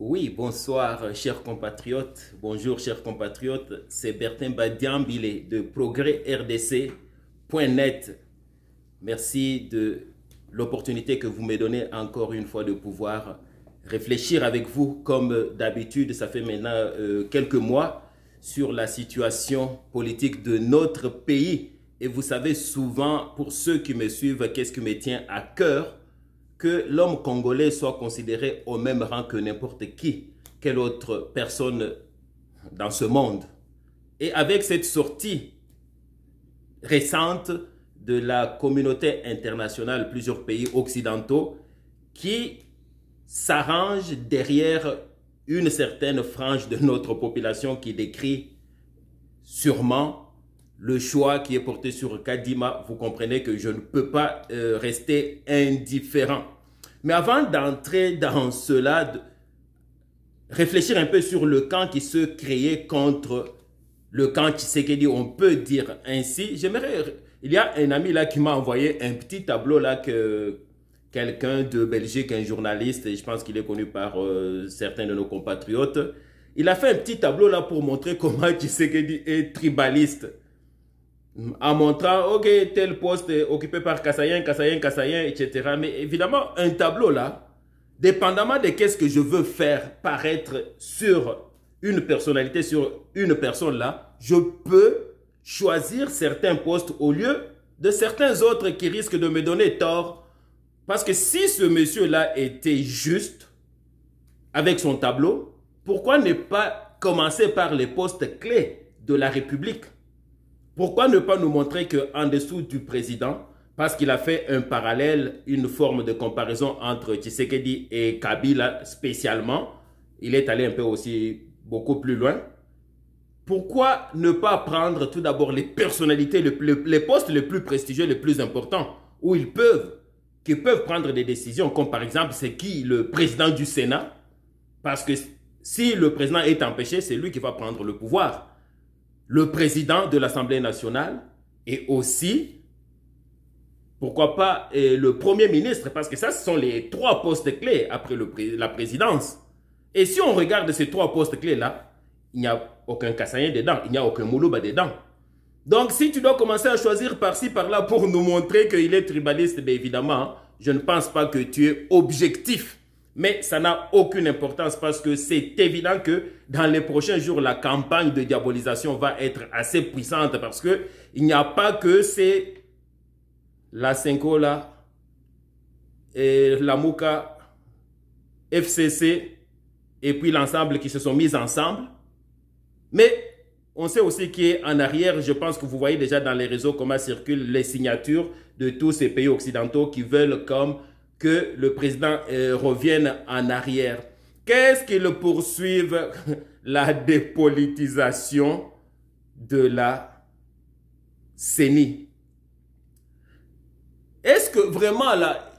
Oui, bonsoir, chers compatriotes. Bonjour, chers compatriotes. C'est Bertin Badiambile de progresrdc.net. Merci de l'opportunité que vous me donnez encore une fois de pouvoir réfléchir avec vous. Comme d'habitude, ça fait maintenant quelques mois sur la situation politique de notre pays. Et vous savez souvent, pour ceux qui me suivent, qu'est-ce qui me tient à cœur? Que l'homme congolais soit considéré au même rang que n'importe qui, quelle autre personne dans ce monde. Et avec cette sortie récente de la communauté internationale, plusieurs pays occidentaux, qui s'arrangent derrière une certaine frange de notre population qui décrit sûrement le choix qui est porté sur Kadima, vous comprenez que je ne peux pas rester indifférent. Mais avant d'entrer dans cela, réfléchir un peu sur le camp qui se créait contre le camp Tshisekedi, on peut dire ainsi. Il y a un ami là qui m'a envoyé un petit tableau là que quelqu'un de Belgique, un journaliste, et je pense qu'il est connu par certains de nos compatriotes. Il a fait un petit tableau là pour montrer comment Tshisekedi est tribaliste. En montrant, ok, tel poste est occupé par Kassayen, Kassayen, Kassayen, etc. Mais évidemment, un tableau là, dépendamment de qu'est-ce que je veux faire paraître sur une personnalité, sur une personne là, je peux choisir certains postes au lieu de certains autres qui risquent de me donner tort. Parce que si ce monsieur-là était juste avec son tableau, pourquoi ne pas commencer par les postes clés de la République? Pourquoi ne pas nous montrer qu'en dessous du président, parce qu'il a fait un parallèle, une forme de comparaison entre Tshisekedi et Kabila spécialement, il est allé un peu aussi beaucoup plus loin. Pourquoi ne pas prendre tout d'abord les personnalités, les postes les plus prestigieux, les plus importants, où qui peuvent prendre des décisions, comme par exemple, c'est qui le président du Sénat? Parce que si le président est empêché, c'est lui qui va prendre le pouvoir. Le président de l'Assemblée nationale et aussi, pourquoi pas, le Premier ministre, parce que ça, ce sont les trois postes clés après la présidence. Et si on regarde ces trois postes clés-là, il n'y a aucun Kassayen dedans, il n'y a aucun Moulouba dedans. Donc, si tu dois commencer à choisir par-ci, par-là pour nous montrer qu'il est tribaliste, bien évidemment, je ne pense pas que tu es objectif. Mais ça n'a aucune importance parce que c'est évident que dans les prochains jours, la campagne de diabolisation va être assez puissante parce que il n'y a pas que c'est la Senko là, et la Mouka, FCC et puis l'ensemble qui se sont mis ensemble. Mais on sait aussi qu'en arrière, je pense que vous voyez déjà dans les réseaux comment circulent les signatures de tous ces pays occidentaux qui veulent comme que le président revienne en arrière. Qu'est-ce qu'ils poursuivent? La dépolitisation de la CENI. Est-ce que vraiment là,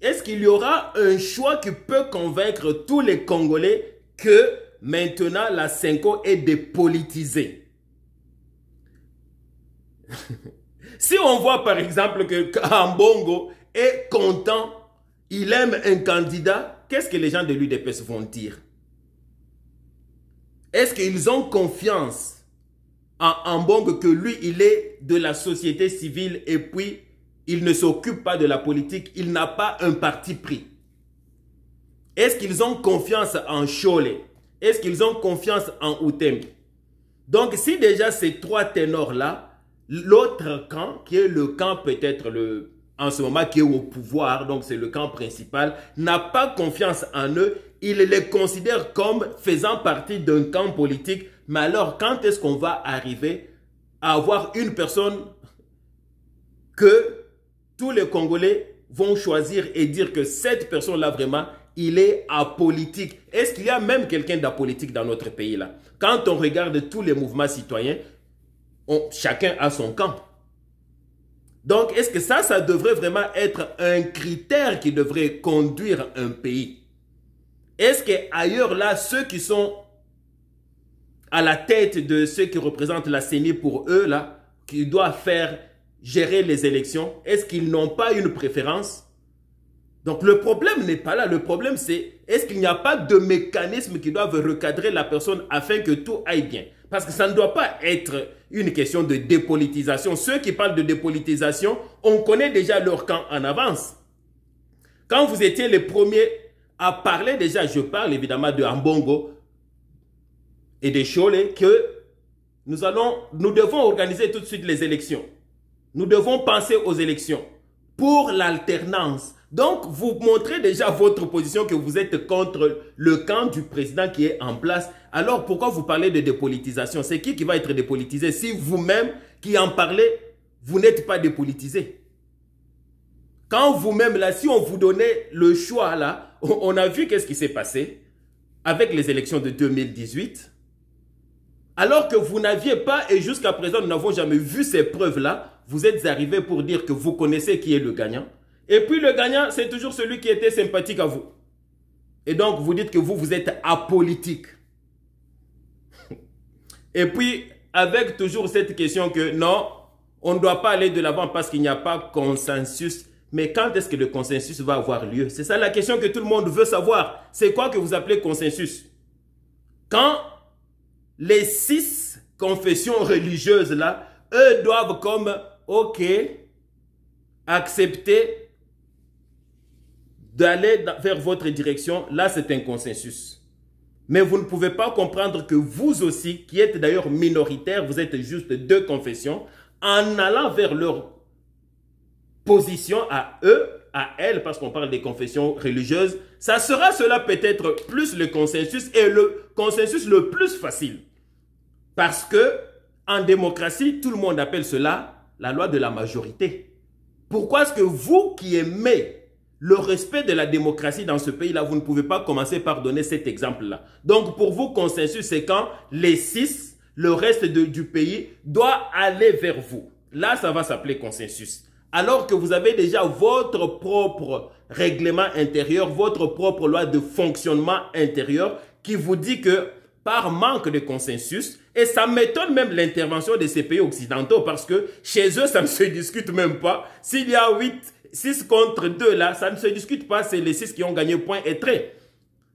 est-ce qu'il y aura un choix qui peut convaincre tous les Congolais que maintenant la Senko est dépolitisée? Si on voit par exemple que Ambongo est content, il aime un candidat, qu'est-ce que les gens de l'UDPS vont dire? Est-ce qu'ils ont confiance en Ambongo que lui, il est de la société civile et puis il ne s'occupe pas de la politique, il n'a pas un parti pris? Est-ce qu'ils ont confiance en Chole? Est-ce qu'ils ont confiance en Outem? Donc si déjà ces trois ténors-là, l'autre camp, qui est le camp peut-être en ce moment qui est au pouvoir, donc c'est le camp principal, n'a pas confiance en eux, il les considère comme faisant partie d'un camp politique. Mais alors, quand est-ce qu'on va arriver à avoir une personne que tous les Congolais vont choisir et dire que cette personne-là vraiment, il est apolitique? Est-ce qu'il y a même quelqu'un d'apolitique dans notre pays là? Quand on regarde tous les mouvements citoyens, chacun a son camp. Donc, est-ce que ça devrait vraiment être un critère qui devrait conduire un pays? Est-ce qu'ailleurs, là, ceux qui sont à la tête de ceux qui représentent la CENI pour eux, là, qui doivent gérer les élections, est-ce qu'ils n'ont pas une préférence? Donc, le problème n'est pas là. Le problème, c'est est-ce qu'il n'y a pas de mécanismes qui doivent recadrer la personne afin que tout aille bien? Parce que ça ne doit pas être une question de dépolitisation. Ceux qui parlent de dépolitisation, on connaît déjà leur camp en avance. Quand vous étiez les premiers à parler déjà, je parle évidemment de Ambongo et de Cholé, que nous devons organiser tout de suite les élections. Nous devons penser aux élections pour l'alternance. Donc, vous montrez déjà votre position que vous êtes contre le camp du président qui est en place. Alors, pourquoi vous parlez de dépolitisation? C'est qui va être dépolitisé si vous-même qui en parlez, vous n'êtes pas dépolitisé? Quand vous-même, là, si on vous donnait le choix, là, on a vu qu'est-ce qui s'est passé avec les élections de 2018. Alors que vous n'aviez pas, et jusqu'à présent, nous n'avons jamais vu ces preuves-là, vous êtes arrivé pour dire que vous connaissez qui est le gagnant. Et puis le gagnant, c'est toujours celui qui était sympathique à vous. Et donc, vous dites que vous êtes apolitique. Et puis, avec toujours cette question que non, on ne doit pas aller de l'avant parce qu'il n'y a pas consensus. Mais quand est-ce que le consensus va avoir lieu? C'est ça la question que tout le monde veut savoir. C'est quoi que vous appelez consensus? Quand les 6 confessions religieuses là, eux doivent comme, ok, accepter d'aller vers votre direction, là c'est un consensus. Mais vous ne pouvez pas comprendre que vous aussi, qui êtes d'ailleurs minoritaire, vous êtes juste 2 confessions, en allant vers leur position à eux, à elles, parce qu'on parle des confessions religieuses, ça sera cela peut-être plus le consensus et le consensus le plus facile. Parce que en démocratie, tout le monde appelle cela la loi de la majorité. Pourquoi est-ce que vous qui aimez le respect de la démocratie dans ce pays-là, vous ne pouvez pas commencer par donner cet exemple-là? Donc pour vous, consensus, c'est quand les 6, le reste du pays, doit aller vers vous. Là, ça va s'appeler consensus. Alors que vous avez déjà votre propre règlement intérieur, votre propre loi de fonctionnement intérieur qui vous dit que par manque de consensus, et ça m'étonne même l'intervention de ces pays occidentaux parce que chez eux, ça ne se discute même pas. S'il y a 6 contre 2 là, ça ne se discute pas, c'est les 6 qui ont gagné point et trait.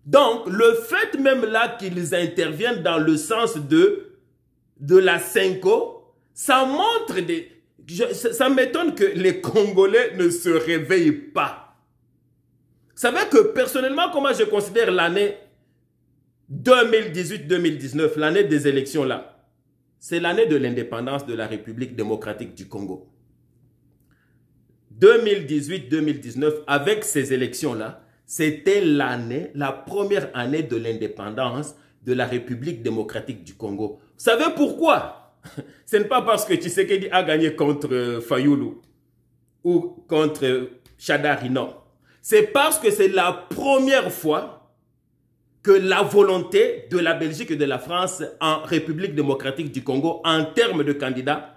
Donc, le fait même là qu'ils interviennent dans le sens de la Cinco, ça montre des... Ça m'étonne que les Congolais ne se réveillent pas. Vous savez que personnellement, comment je considère l'année 2018-2019, l'année des élections là, c'est l'année de l'indépendance de la République démocratique du Congo. 2018-2019, avec ces élections-là, c'était l'année, la première année de l'indépendance de la République démocratique du Congo. Vous savez pourquoi? Ce n'est pas parce que Tshisekedi a gagné contre Fayoulou ou contre Chadari, non. C'est parce que c'est la première fois que la volonté de la Belgique et de la France en République démocratique du Congo, en termes de candidats,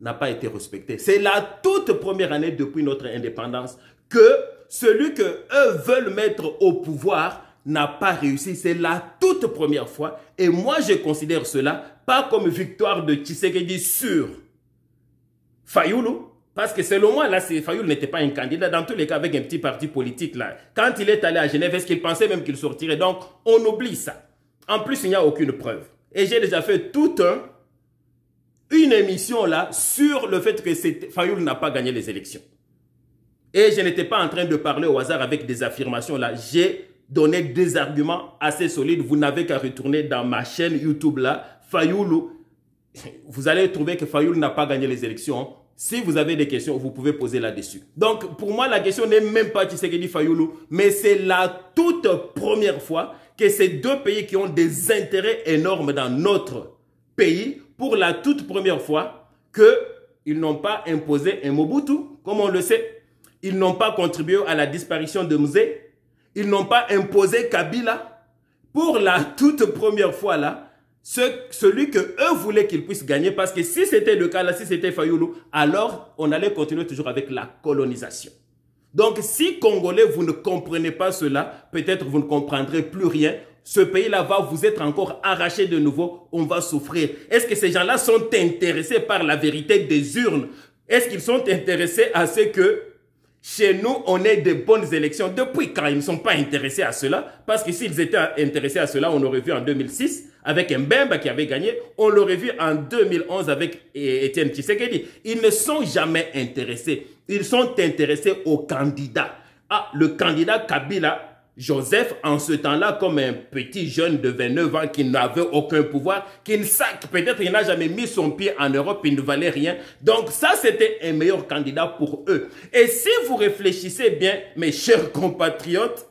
n'a pas été respectée. C'est la toute première année depuis notre indépendance que celui que eux veulent mettre au pouvoir n'a pas réussi. C'est la toute première fois. Et moi, je considère cela pas comme victoire de Tshisekedi sur Fayoulou. Parce que selon moi, là, Fayoulou n'était pas un candidat. Dans tous les cas, avec un petit parti politique, là. Quand il est allé à Genève, est-ce qu'il pensait même qu'il sortirait? Donc, on oublie ça. En plus, il n'y a aucune preuve. Et j'ai déjà fait une émission là sur le fait que Fayoulou n'a pas gagné les élections. Et je n'étais pas en train de parler au hasard avec des affirmations là. J'ai donné des arguments assez solides. Vous n'avez qu'à retourner dans ma chaîne YouTube là. Fayoulou, vous allez trouver que Fayoulou n'a pas gagné les élections. Si vous avez des questions, vous pouvez poser là-dessus. Donc, pour moi, la question n'est même pas Tshisekedi Fayoulou, mais c'est la toute première fois que ces 2 pays qui ont des intérêts énormes dans notre pays, pour la toute première fois, qu'ils n'ont pas imposé un Mobutu, comme on le sait. Ils n'ont pas contribué à la disparition de Mzee. Ils n'ont pas imposé Kabila. Pour la toute première fois là, celui que eux voulaient qu'il puisse gagner, parce que si c'était le cas là, si c'était Fayoulou, alors on allait continuer toujours avec la colonisation. Donc si Congolais, vous ne comprenez pas cela, peut-être vous ne comprendrez plus rien. Ce pays-là va vous être encore arraché de nouveau, on va souffrir. Est-ce que ces gens-là sont intéressés par la vérité des urnes? Est-ce qu'ils sont intéressés à ce que Chez nous, on est de bonnes élections. Depuis quand ils ne sont pas intéressés à cela? Parce que s'ils étaient intéressés à cela, on l'aurait vu en 2006 avec Mbemba qui avait gagné. On l'aurait vu en 2011 avec Etienne Tshisekedi. Ils ne sont jamais intéressés. Ils sont intéressés aux candidats. Ah, le candidat Kabila Joseph, en ce temps-là, comme un petit jeune de 29 ans qui n'avait aucun pouvoir, qui ne sait, peut-être il n'a jamais mis son pied en Europe, il ne valait rien. Donc ça, c'était un meilleur candidat pour eux. Et si vous réfléchissez bien, mes chers compatriotes,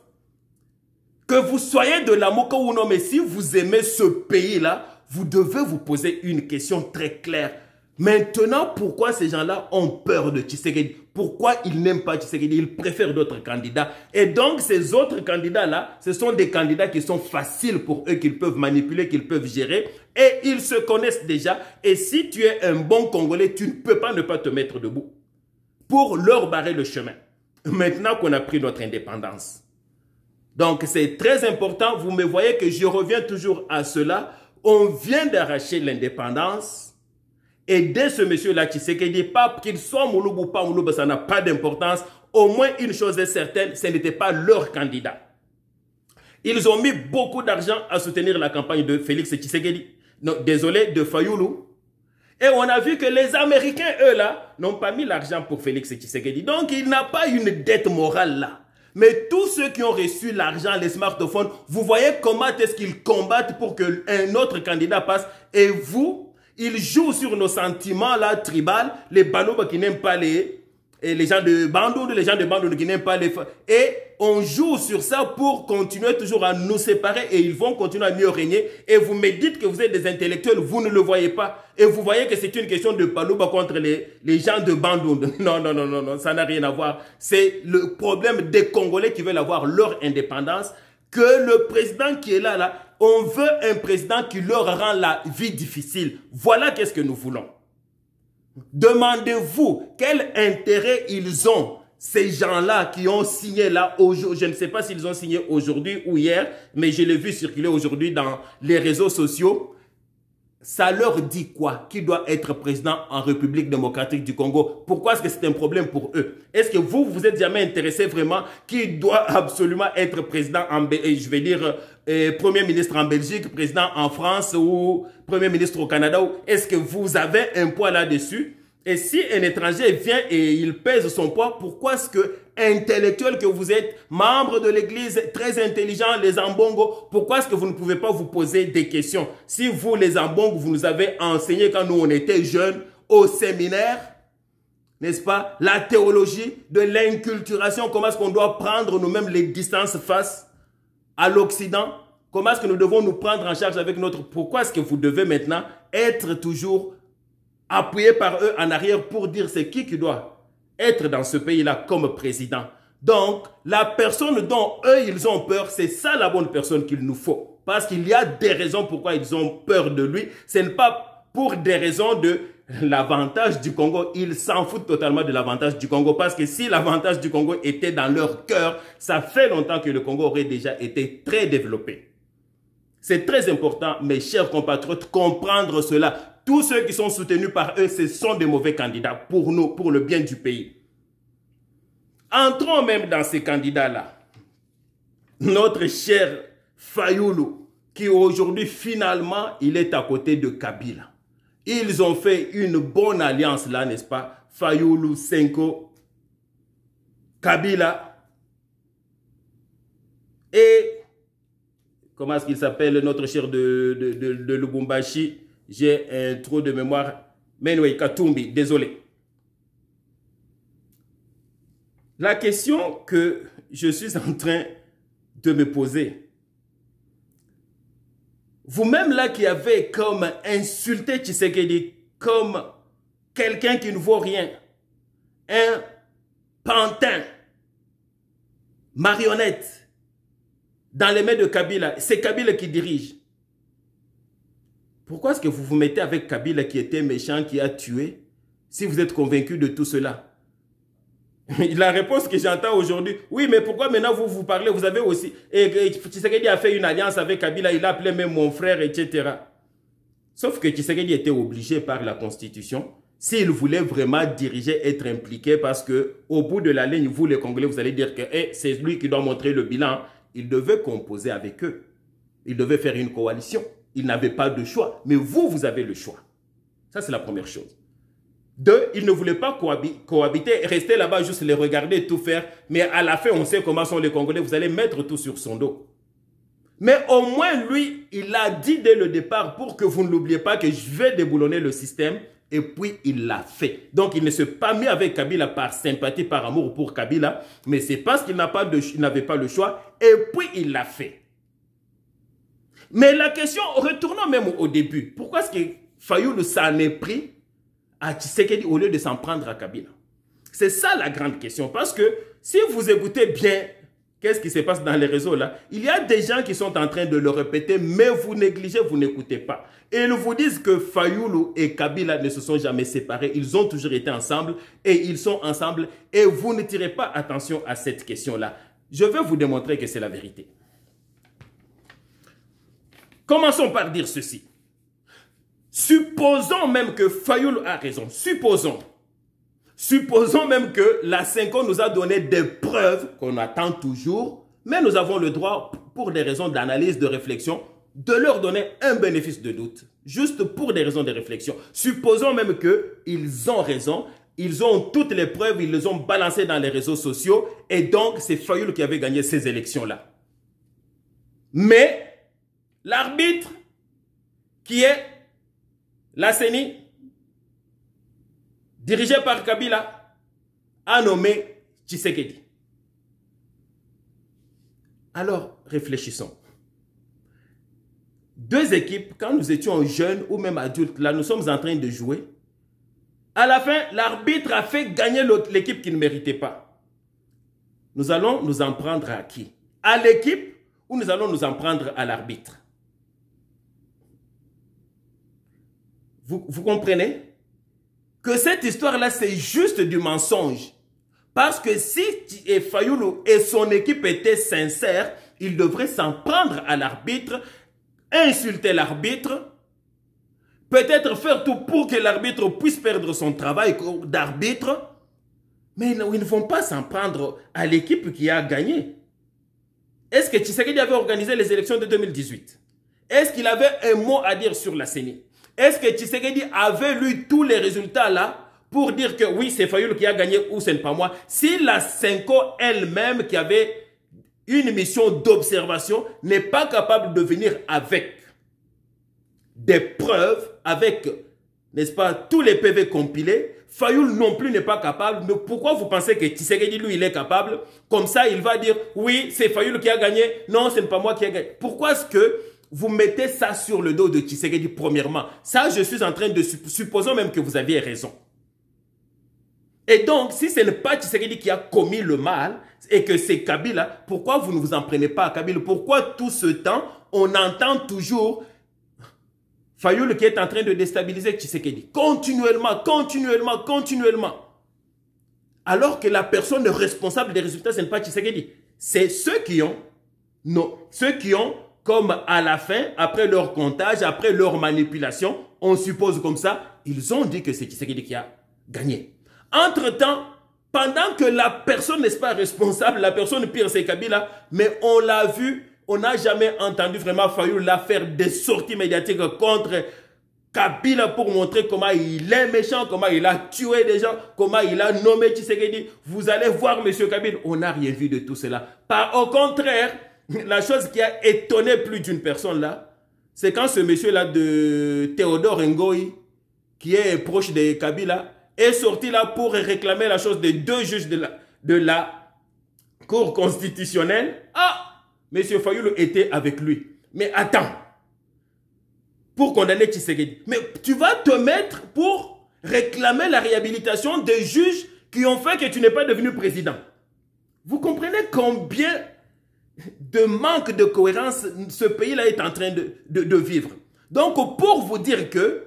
que vous soyez de la Moka ou non, mais si vous aimez ce pays-là, vous devez vous poser une question très claire. Maintenant, pourquoi ces gens-là ont peur de Tshisekedi? Pourquoi ils n'aiment pas Tshisekedi? Ils préfèrent d'autres candidats. Et donc, ces autres candidats-là, ce sont des candidats qui sont faciles pour eux, qu'ils peuvent manipuler, qu'ils peuvent gérer. Et ils se connaissent déjà. Et si tu es un bon Congolais, tu ne peux pas ne pas te mettre debout pour leur barrer le chemin. Maintenant qu'on a pris notre indépendance. Donc, c'est très important. Vous me voyez que je reviens toujours à cela. On vient d'arracher l'indépendance. Et dès ce monsieur-là, Tshisekedi, pas qu'il soit Mouloubou ou pas Mouloubou, ça n'a pas d'importance. Au moins, une chose est certaine, ce n'était pas leur candidat. Ils ont mis beaucoup d'argent à soutenir la campagne de Félix Tshisekedi. Non, désolé, de Fayoulou. Et on a vu que les Américains, eux là, n'ont pas mis l'argent pour Félix Tshisekedi. Donc, il n'a pas une dette morale là. Mais tous ceux qui ont reçu l'argent, les smartphones, vous voyez comment est-ce qu'ils combattent pour qu'un autre candidat passe. Et vous, ils jouent sur nos sentiments là, tribal, les Banoba qui n'aiment pas les gens de Bandou, les gens de Bandou qui n'aiment pas les... Et on joue sur ça pour continuer toujours à nous séparer et ils vont continuer à mieux régner. Et vous me dites que vous êtes des intellectuels, vous ne le voyez pas. Et vous voyez que c'est une question de Palouba contre les gens de Bandou. Non, non, non, non, non, ça n'a rien à voir. C'est le problème des Congolais qui veulent avoir leur indépendance. Que le président qui est là, on veut un président qui leur rend la vie difficile. Voilà qu'est-ce que nous voulons. Demandez-vous quel intérêt ils ont, ces gens-là qui ont signé là aujourd'hui. Je ne sais pas s'ils ont signé aujourd'hui ou hier, mais je l'ai vu circuler aujourd'hui dans les réseaux sociaux. Ça leur dit quoi? Qui doit être président en République démocratique du Congo? Pourquoi est-ce que c'est un problème pour eux? Est-ce que vous vous êtes jamais intéressé vraiment qui doit absolument être président en je vais dire Premier ministre en Belgique, président en France ou Premier ministre au Canada? Est-ce que vous avez un poids là-dessus? Et si un étranger vient et il pèse son poids, pourquoi est-ce que intellectuel que vous êtes, membre de l'église, très intelligent, les Ambongo, pourquoi est-ce que vous ne pouvez pas vous poser des questions? Si vous, les Ambongo, vous nous avez enseigné quand nous on était jeunes au séminaire, n'est-ce pas? La théologie de l'inculturation, comment est-ce qu'on doit prendre nous-mêmes les distances face à l'Occident? Comment est-ce que nous devons nous prendre en charge avec notre... Pourquoi est-ce que vous devez maintenant être toujours appuyé par eux en arrière pour dire c'est qui doit être dans ce pays-là comme président? Donc, la personne dont eux, ils ont peur, c'est ça la bonne personne qu'il nous faut. Parce qu'il y a des raisons pourquoi ils ont peur de lui. Ce n'est pas pour des raisons de l'avantage du Congo. Ils s'en foutent totalement de l'avantage du Congo. Parce que si l'avantage du Congo était dans leur cœur, ça fait longtemps que le Congo aurait déjà été très développé. C'est très important, mes chers compatriotes, comprendre cela. Tous ceux qui sont soutenus par eux, ce sont des mauvais candidats pour nous, pour le bien du pays. Entrons même dans ces candidats-là. Notre cher Fayoulou, qui aujourd'hui, finalement, il est à côté de Kabila. Ils ont fait une bonne alliance là, n'est-ce pas? Fayoulou, Senko, Kabila. Et, comment est-ce qu'il s'appelle, notre cher de Lubumbashi? J'ai un trou de mémoire. Menway Katumbi, désolé. La question que je suis en train de me poser, vous-même là qui avez comme insulté Tshisekedi comme quelqu'un qui ne vaut rien, un pantin, marionnette, dans les mains de Kabila, c'est Kabila qui dirige. Pourquoi est-ce que vous vous mettez avec Kabila qui était méchant, qui a tué, si vous êtes convaincu de tout cela? La réponse que j'entends aujourd'hui, oui, mais pourquoi maintenant vous parlez, vous avez aussi... Et Tshisekedi a fait une alliance avec Kabila, il a appelé même mon frère, etc. Sauf que Tshisekedi était obligé par la Constitution s'il voulait vraiment diriger, être impliqué, parce que au bout de la ligne, vous les Congolais, vous allez dire que c'est lui qui doit montrer le bilan. Il devait composer avec eux. Il devait faire une coalition. Il n'avait pas de choix. Mais vous, vous avez le choix. Ça, c'est la première chose. Deux, il ne voulait pas cohabiter, rester là-bas, juste les regarder, tout faire. Mais à la fin, on sait comment sont les Congolais. Vous allez mettre tout sur son dos. Mais au moins, lui, il a dit dès le départ, pour que vous ne l'oubliez pas, que je vais déboulonner le système. Et puis, il l'a fait. Donc, il ne s'est pas mis avec Kabila par sympathie, par amour pour Kabila. Mais c'est parce qu'il n'avait pas le choix. Et puis, il l'a fait. Mais la question, retournons même au début. Pourquoi est-ce que Fayoulou s'en est pris à Tshisekedi au lieu de s'en prendre à Kabila? C'est ça la grande question. Parce que si vous écoutez bien, qu'est-ce qui se passe dans les réseaux là? Il y a des gens qui sont en train de le répéter, mais vous négligez, vous n'écoutez pas. Et ils vous disent que Fayoulou et Kabila ne se sont jamais séparés. Ils ont toujours été ensemble et ils sont ensemble. Et vous ne tirez pas attention à cette question-là. Je vais vous démontrer que c'est la vérité. Commençons par dire ceci. Supposons même que Fayoulou a raison. Supposons même que la Senko nous a donné des preuves qu'on attend toujours, mais nous avons le droit, pour des raisons d'analyse, de réflexion, de leur donner un bénéfice de doute, juste pour des raisons de réflexion. Supposons même qu'ils ont raison, ils ont toutes les preuves, ils les ont balancées dans les réseaux sociaux, et donc c'est Fayoulou qui avait gagné ces élections-là. Mais l'arbitre, qui est la CENI, dirigé par Kabila, a nommé Tshisekedi. Alors, réfléchissons. Deux équipes, quand nous étions jeunes ou même adultes, là, nous sommes en train de jouer. À la fin, l'arbitre a fait gagner l'équipe qui ne méritait pas. Nous allons nous en prendre à qui? À l'équipe ou nous allons nous en prendre à l'arbitre? Vous comprenez? Que cette histoire-là, c'est juste du mensonge. Parce que si Fayoulou et son équipe étaient sincères, ils devraient s'en prendre à l'arbitre, insulter l'arbitre, peut-être faire tout pour que l'arbitre puisse perdre son travail d'arbitre, mais ils ne vont pas s'en prendre à l'équipe qui a gagné. Est-ce que Tshisekedi avait organisé les élections de 2018? Est-ce qu'il avait un mot à dire sur la CENI? Est-ce que Tshisekedi avait lu tous les résultats là pour dire que oui, c'est Fayoulou qui a gagné ou ce n'est pas moi? Si la Senko elle-même, qui avait une mission d'observation, n'est pas capable de venir avec des preuves, avec, n'est-ce pas, tous les PV compilés, Fayoulou non plus n'est pas capable. Mais pourquoi vous pensez que Tshisekedi, lui, il est capable? Comme ça, il va dire, oui, c'est Fayoulou qui a gagné, non, ce n'est pas moi qui ai gagné. Pourquoi est-ce que vous mettez ça sur le dos de Tshisekedi premièrement? Ça, je suis en train de supposons même que vous aviez raison. Et donc, si ce n'est pas Tshisekedi qui a commis le mal et que c'est Kabila, pourquoi vous ne vous en prenez pas à Kabila? Pourquoi tout ce temps, on entend toujours Fayoulou qui est en train de déstabiliser Tshisekedi? Continuellement, continuellement, continuellement. Alors que la personne responsable des résultats, ce n'est pas Tshisekedi. C'est ceux qui ont, non, ceux qui ont, comme à la fin, après leur comptage, après leur manipulation, on suppose comme ça, ils ont dit que c'est Tshisekedi qui a gagné. Entre-temps, pendant que la personne n'est pas responsable, la personne pire c'est Kabila, mais on l'a vu, on n'a jamais entendu vraiment Fayoulou faire des sorties médiatiques contre Kabila pour montrer comment il est méchant, comment il a tué des gens, comment il a nommé Tshisekedi. Vous allez voir M. Kabila, on n'a rien vu de tout cela. Au contraire, la chose qui a étonné plus d'une personne là, c'est quand ce monsieur-là de Théodore Ngoï, qui est proche de Kabila, est sorti là pour réclamer la chose des deux juges de la Cour constitutionnelle. Ah, M. Fayoulou était avec lui. Mais attends, pour condamner Tshisekedi, mais tu vas te mettre pour réclamer la réhabilitation des juges qui ont fait que tu n'es pas devenu président. Vous comprenez combien de manque de cohérence ce pays-là est en train de vivre. Donc, pour vous dire que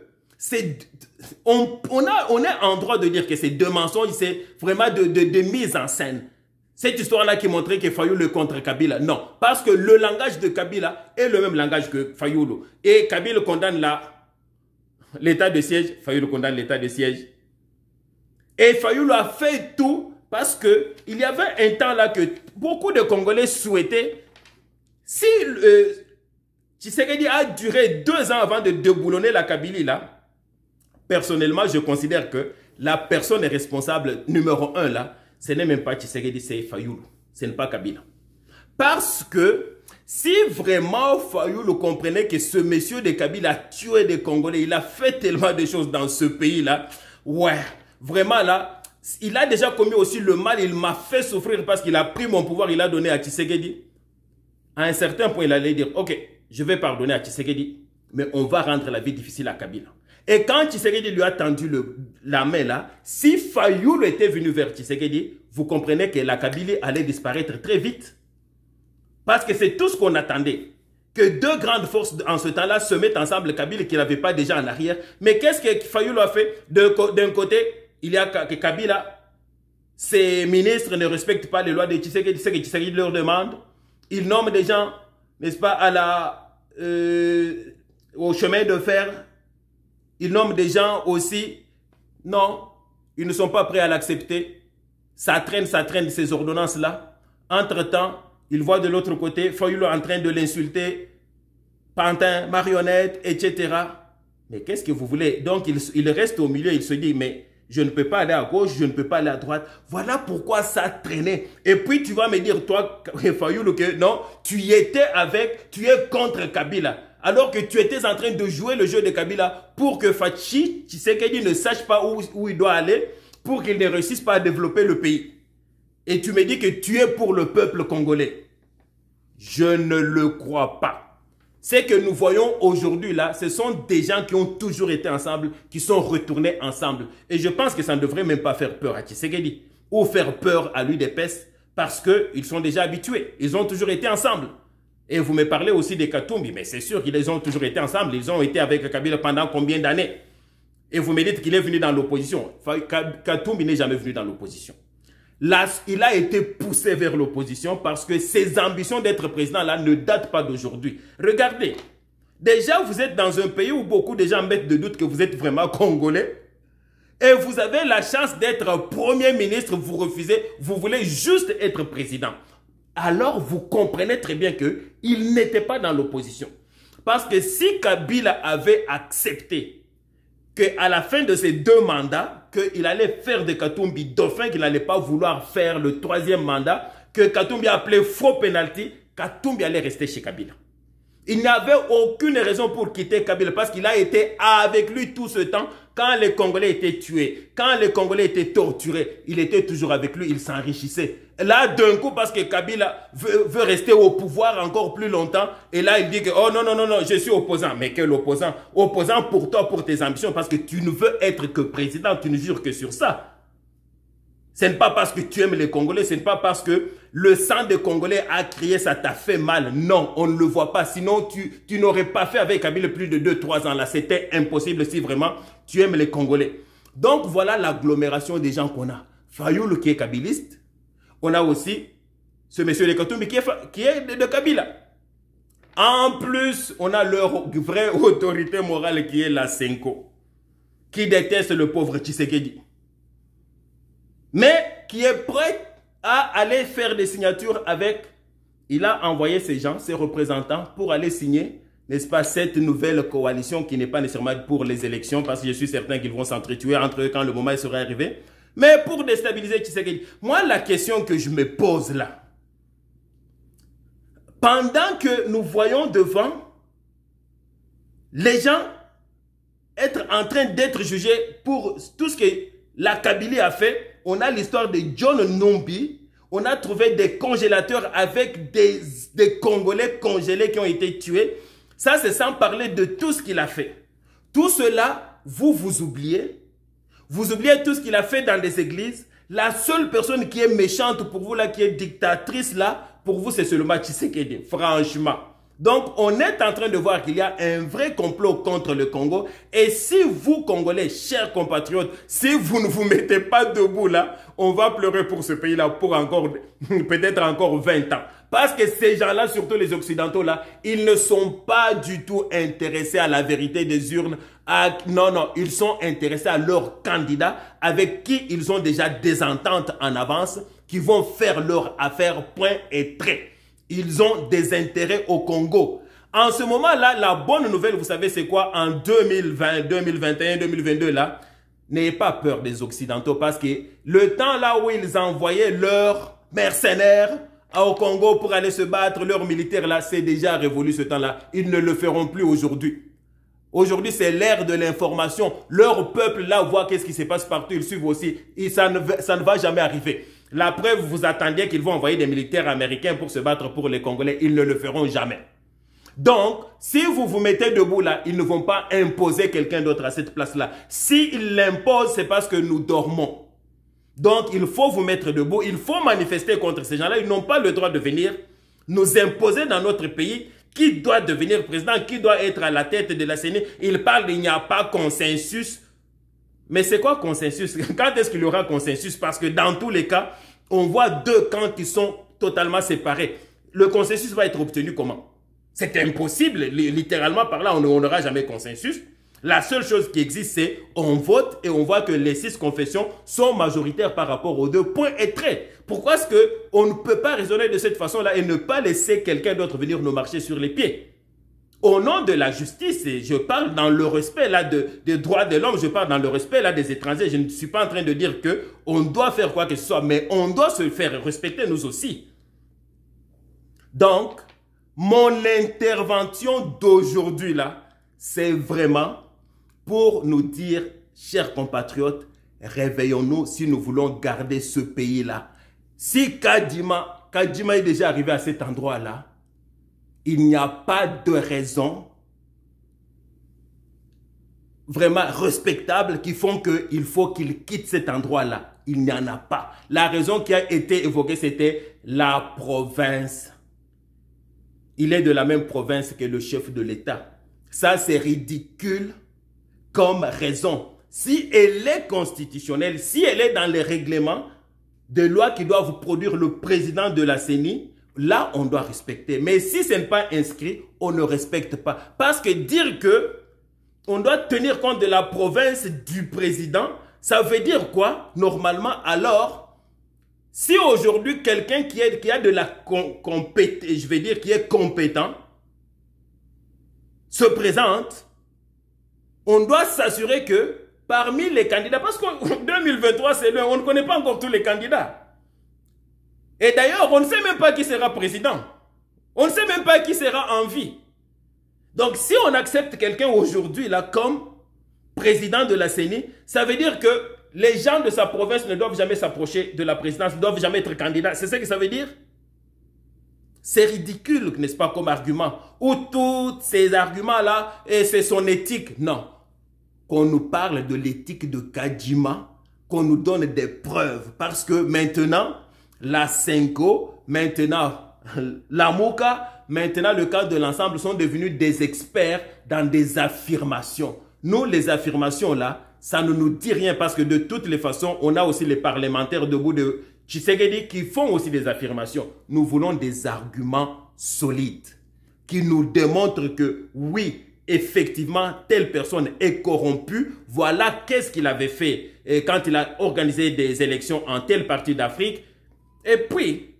on est en droit de dire que c'est deux mensonges, c'est vraiment de mise en scène. Cette histoire-là qui montrait que Fayoulou est contre Kabila. Non, parce que le langage de Kabila est le même langage que Fayoulou. Et Kabila condamne l'état de siège, Fayoulou condamne l'état de siège. Et Fayoulou a fait tout parce qu'il y avait un temps là que beaucoup de Congolais souhaitaient, si Tshisekedi a duré 2 ans avant de déboulonner la Kabylie là, personnellement je considère que la personne responsable numéro 1 là, ce n'est même pas Tshisekedi, c'est Fayoulou, ce n'est pas Kabila. Parce que si vraiment Fayoulou comprenait que ce monsieur de Kabila a tué des Congolais, il a fait tellement de choses dans ce pays là, ouais, vraiment là, il a déjà commis aussi le mal, il m'a fait souffrir parce qu'il a pris mon pouvoir, il a donné à Tshisekedi. À un certain point, il allait dire, ok, je vais pardonner à Tshisekedi, mais on va rendre la vie difficile à Kabila. Et quand Tshisekedi lui a tendu la main là, si Fayoulou était venu vers Tshisekedi, vous comprenez que la Kabylie allait disparaître très vite. Parce que c'est tout ce qu'on attendait. Que 2 grandes forces en ce temps-là se mettent ensemble, Kabila qui n'avait pas déjà en arrière. Mais qu'est-ce que Fayoulou a fait? D'un côté, il y a que Kabila, ses ministres ne respectent pas les lois de Tshisekedi, ce que Tshisekedi leur demande. Ils nomment des gens, n'est-ce pas, au chemin de fer. Ils nomment des gens aussi. Non, ils ne sont pas prêts à l'accepter. Ça traîne ces ordonnances-là. Entre-temps, ils voient de l'autre côté Fayoulou en train de l'insulter. Pantin, marionnette, etc. Mais qu'est-ce que vous voulez? Donc, il reste au milieu, il se dit, mais je ne peux pas aller à gauche, je ne peux pas aller à droite. Voilà pourquoi ça traînait. Et puis, tu vas me dire, toi, Fayoulou, que non, tu es contre Kabila. Alors que tu étais en train de jouer le jeu de Kabila pour que Fachi Tshisekedi ne sache pas où il doit aller, pour qu'il ne réussisse pas à développer le pays. Et tu me dis que tu es pour le peuple congolais. Je ne le crois pas. Ce que nous voyons aujourd'hui là, ce sont des gens qui ont toujours été ensemble, qui sont retournés ensemble. Et je pense que ça ne devrait même pas faire peur à Tshisekedi ou faire peur à l'UDPS parce qu'ils sont déjà habitués. Ils ont toujours été ensemble. Et vous me parlez aussi des Katumbi, mais c'est sûr qu'ils ont toujours été ensemble. Ils ont été avec Kabila pendant combien d'années? Et vous me dites qu'il est venu dans l'opposition. Katumbi n'est jamais venu dans l'opposition. Là, il a été poussé vers l'opposition parce que ses ambitions d'être président là ne datent pas d'aujourd'hui. Regardez, déjà vous êtes dans un pays où beaucoup de gens mettent de doute que vous êtes vraiment congolais et vous avez la chance d'être premier ministre, vous refusez, vous voulez juste être président. Alors vous comprenez très bien qu'il n'était pas dans l'opposition. Parce que si Kabila avait accepté qu'à la fin de ces 2 mandats, qu'il allait faire de Katumbi dauphin, qu'il n'allait pas vouloir faire le 3e mandat, que Katumbi a appelé faux penalty, Katumbi allait rester chez Kabila. Il n'y avait aucune raison pour quitter Kabila parce qu'il a été avec lui tout ce temps. Quand les Congolais étaient tués, quand les Congolais étaient torturés, il était toujours avec lui, il s'enrichissait. Là, d'un coup, parce que Kabila veut rester au pouvoir encore plus longtemps, et là, il dit que, oh non, non, non, non, je suis opposant. Mais quel opposant? Opposant pour toi, pour tes ambitions, parce que tu ne veux être que président, tu ne jures que sur ça. Ce n'est pas parce que tu aimes les Congolais, ce n'est pas parce que le sang des Congolais a crié, ça t'a fait mal. Non, on ne le voit pas. Sinon, tu n'aurais pas fait avec Kabila plus de 2-3 ans là. C'était impossible si vraiment tu aimes les Congolais. Donc, voilà l'agglomération des gens qu'on a. Fayoulou qui est kabiliste. On a aussi ce monsieur de Katumbi qui est de Kabila. En plus, on a leur vraie autorité morale qui est la Senko, qui déteste le pauvre Tshisekedi, mais qui est prêt à aller faire des signatures avec... Il a envoyé ces gens, ses représentants, pour aller signer, n'est-ce pas, cette nouvelle coalition qui n'est pas nécessairement pour les élections, parce que je suis certain qu'ils vont s'entretuer entre eux quand le moment sera arrivé, mais pour déstabiliser Tshisekedi. Moi, la question que je me pose là, pendant que nous voyons devant les gens être en train d'être jugés pour tout ce que la Kabylie a fait, on a l'histoire de John Numbi, on a trouvé des congélateurs avec des Congolais congelés qui ont été tués. Ça, c'est sans parler de tout ce qu'il a fait. Tout cela, vous oubliez. Vous oubliez tout ce qu'il a fait dans les églises. La seule personne qui est méchante pour vous, là, qui est dictatrice, là, pour vous, c'est seulement Tshisekedi, franchement. Donc, on est en train de voir qu'il y a un vrai complot contre le Congo. Et si vous, Congolais, chers compatriotes, si vous ne vous mettez pas debout là, on va pleurer pour ce pays-là pour encore, peut-être encore 20 ans. Parce que ces gens-là, surtout les Occidentaux là, ils ne sont pas du tout intéressés à la vérité des urnes. Non, non, ils sont intéressés à leurs candidats avec qui ils ont déjà des ententes en avance, qui vont faire leur affaire point et trait. Ils ont des intérêts au Congo. En ce moment-là, la bonne nouvelle, vous savez c'est quoi? En 2020, 2021, 2022 là, n'ayez pas peur des Occidentaux parce que le temps là où ils envoyaient leurs mercenaires au Congo pour aller se battre, leurs militaires là, c'est déjà révolu ce temps-là. Ils ne le feront plus aujourd'hui. Aujourd'hui, c'est l'ère de l'information. Leur peuple là voit qu'est-ce qui se passe partout, ils suivent aussi. Et ça ne va jamais arriver. La preuve, vous attendiez qu'ils vont envoyer des militaires américains pour se battre pour les Congolais. Ils ne le feront jamais. Donc, si vous vous mettez debout là, ils ne vont pas imposer quelqu'un d'autre à cette place-là. S'ils l'imposent, c'est parce que nous dormons. Donc, il faut vous mettre debout. Il faut manifester contre ces gens-là. Ils n'ont pas le droit de venir nous imposer dans notre pays qui doit devenir président, qui doit être à la tête de la CENI. Ils parlent qu'il n'y a pas consensus. Mais c'est quoi consensus? Quand est-ce qu'il y aura consensus? Parce que dans tous les cas, on voit deux camps qui sont totalement séparés. Le consensus va être obtenu comment? C'est impossible, littéralement par là, on n'aura jamais consensus. La seule chose qui existe, c'est on vote et on voit que les 6 confessions sont majoritaires par rapport aux 2 points et traits. Pourquoi est-ce qu'on ne peut pas raisonner de cette façon-là et ne pas laisser quelqu'un d'autre venir nous marcher sur les pieds? Au nom de la justice, et je parle dans le respect là des droits de l'homme, je parle dans le respect là des étrangers. Je ne suis pas en train de dire qu'on doit faire quoi que ce soit, mais on doit se faire respecter nous aussi. Donc, mon intervention d'aujourd'hui là, c'est vraiment pour nous dire, chers compatriotes, réveillons-nous si nous voulons garder ce pays-là. Si Kadima est déjà arrivé à cet endroit-là, il n'y a pas de raison vraiment respectable qui font qu'il faut qu'il quitte cet endroit-là. Il n'y en a pas. La raison qui a été évoquée, c'était la province. Il est de la même province que le chef de l'État. Ça, c'est ridicule comme raison. Si elle est constitutionnelle, si elle est dans les règlements de loi qui doivent produire le président de la CENI, là, on doit respecter. Mais si ce n'est pas inscrit, on ne respecte pas. Parce que dire que on doit tenir compte de la province du président, ça veut dire quoi? Normalement, alors, si aujourd'hui, quelqu'un qui a de la compétence, je vais dire qui est compétent, se présente, on doit s'assurer que parmi les candidats, parce qu'en 2023, c'est loin, on ne connaît pas encore tous les candidats. Et d'ailleurs, on ne sait même pas qui sera président. On ne sait même pas qui sera en vie. Donc, si on accepte quelqu'un aujourd'hui là comme président de la CENI, ça veut dire que les gens de sa province ne doivent jamais s'approcher de la présidence, ne doivent jamais être candidats. C'est ça que ça veut dire? C'est ridicule, n'est-ce pas, comme argument. Ou tous ces arguments-là, et c'est son éthique. Non. Qu'on nous parle de l'éthique de Kadima, qu'on nous donne des preuves. Parce que maintenant, la Senko, maintenant la Moka, maintenant le cadre de l'ensemble sont devenus des experts dans des affirmations. Nous, les affirmations là, ça ne nous dit rien parce que de toutes les façons, on a aussi les parlementaires debout de Tshisekedi qui font aussi des affirmations. Nous voulons des arguments solides qui nous démontrent que oui, effectivement, telle personne est corrompue. Voilà qu'est-ce qu'il avait fait quand il a organisé des élections en telle partie d'Afrique. Et puis,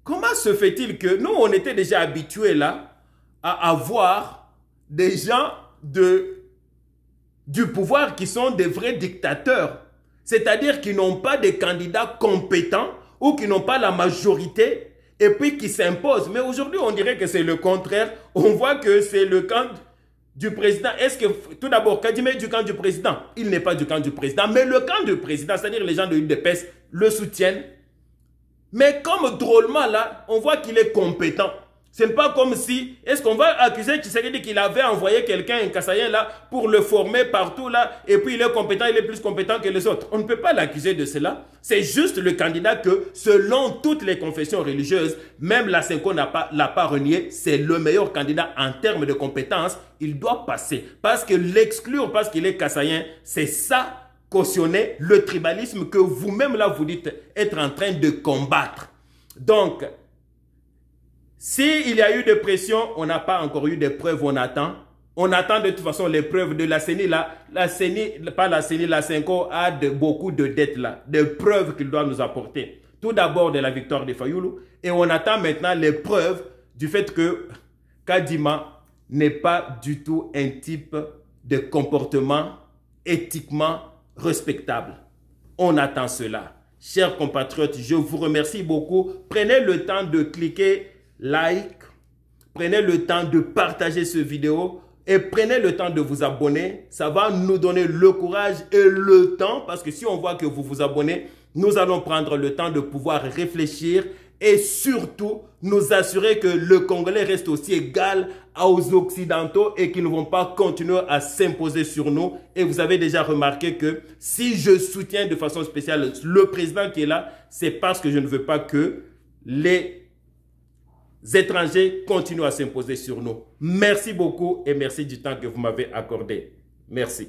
comment se fait-il que nous, on était déjà habitués là à avoir des gens du pouvoir qui sont des vrais dictateurs, c'est-à-dire qui n'ont pas de candidats compétents ou qui n'ont pas la majorité et puis qui s'imposent. Mais aujourd'hui, on dirait que c'est le contraire. On voit que c'est le camp du président. Est-ce que, tout d'abord, Kadima est du camp du président? Il n'est pas du camp du président, mais le camp du président, c'est-à-dire les gens de l'UDPS, le soutiennent. Mais comme drôlement là, on voit qu'il est compétent. Ce n'est pas comme si, est-ce qu'on va accuser Tshisekedi qu'il avait envoyé quelqu'un, un Kassaïen là, pour le former partout là, et puis il est compétent, il est plus compétent que les autres. On ne peut pas l'accuser de cela. C'est juste le candidat que, selon toutes les confessions religieuses, même la Senko l'a pas renié, c'est le meilleur candidat en termes de compétences. Il doit passer. Parce que l'exclure, parce qu'il est Kassaïen, c'est ça, cautionner le tribalisme que vous-même là vous dites être en train de combattre. Donc, S'il y a eu des pressions, on n'a pas encore eu des preuves, on attend. On attend de toute façon les preuves de la CENI. La CENI, pas la CENI, la CENCO a beaucoup de dettes là, des preuves qu'il doit nous apporter. Tout d'abord de la victoire de Fayulu. Et on attend maintenant les preuves du fait que Kadima n'est pas du tout un type de comportement éthiquement respectable. On attend cela. Chers compatriotes, je vous remercie beaucoup. Prenez le temps de cliquer like. Prenez le temps de partager cette vidéo. Et prenez le temps de vous abonner. Ça va nous donner le courage et le temps. Parce que si on voit que vous vous abonnez, nous allons prendre le temps de pouvoir réfléchir. Et surtout, nous assurer que le Congolais reste aussi égal aux Occidentaux et qu'ils ne vont pas continuer à s'imposer sur nous. Et vous avez déjà remarqué que si je soutiens de façon spéciale le président qui est là, c'est parce que je ne veux pas que les étrangers continuent à s'imposer sur nous. Merci beaucoup et merci du temps que vous m'avez accordé. Merci.